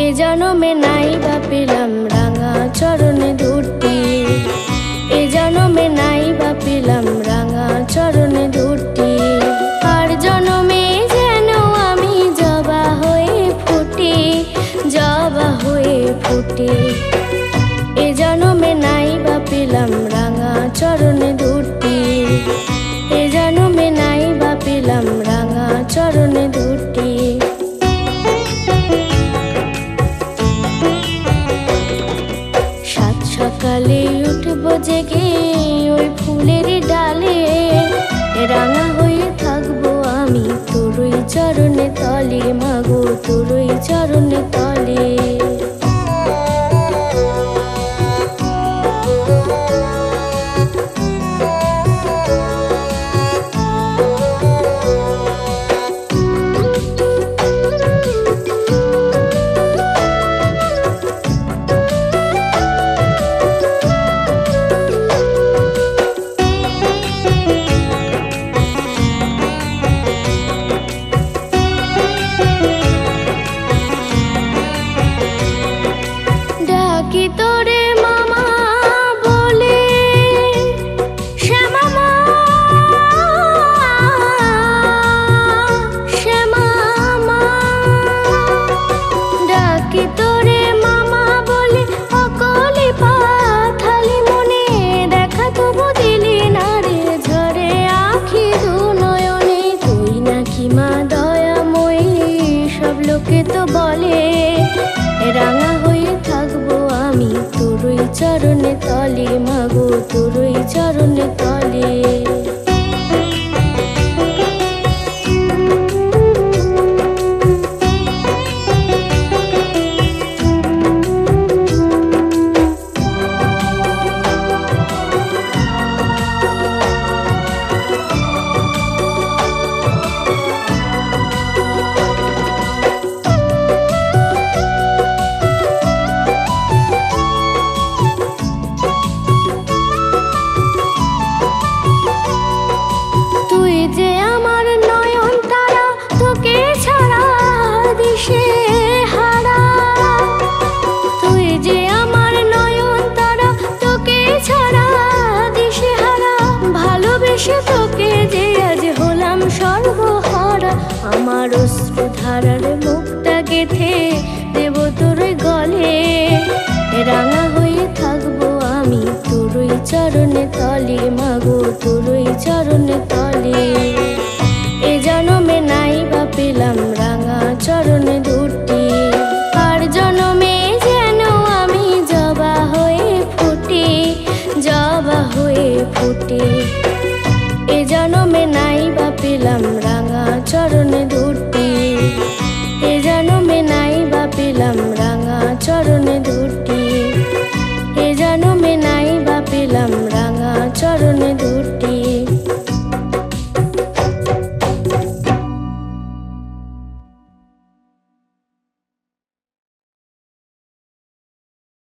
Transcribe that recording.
এ জনমে নাই বা পেলাম রাঙা চরণে ধরতে, এ জনমে নাই বা পেলাম রাঙা চরণে ধরতে। আর জনমে যেন আমি জবা হয়ে ফুটে, জবা হয়ে ফুটে। এ জনমে নাই বা পেলাম রাঙা চরণে ধরতে, এ জনমে নাই বা পেলাম রাঙা চরণে ধরতে। সাত সকালে উঠবো জেগে ওই ফুলের ডালে, রাঙা হয়ে থাকবো আমি তোরই চরণে তলে, মাগো তোরই চরণে তলে। ডাকি তোরে মামা বলে, শ্যামা মা, শ্যামা মা। ডাকি তোরে মামা বলে, অকলে পাথালি মনে দেখা তবু দিলি না রে ঝরে আখি দু নয়নে। তুই নাকি মা দয়াময়ী, সব লোকে তো বলে, রাঙা হয়ে থাকবো আমি তোরই চরণে তলে, মাগো তোরই চরণে তলে। তুই যে আমার নয়ন তারা, তোকে ছাড়া দিশে হারা। তুই যে আমার নয়ন তারা, তোকে ছাড়া দিশে হারা। ভালোবেসে তোকে যে আজ হলাম সর্বহারা, আমার অশ্রুধারার মুখটা গেথে দেব তোর গলে, রাঙা হয়ে থাকবো আমি তোরই চরণে তলে, মাগো তোরই চরণে তলে। এ জনমে নাই বা পেলাম রাঙা চরণে ধরতে, আর জনমে যেন আমি জবা হয়ে ফুটে, জবা হয়ে ফুটে। এ জনমে নাই বা পেলাম রাঙা চরণে ধরতে, এ জনমে নাই বা পেলাম রাঙা চরণে ধরতে, এ জনমে নাই বা পেলাম রাঙা চরণে ধরতে।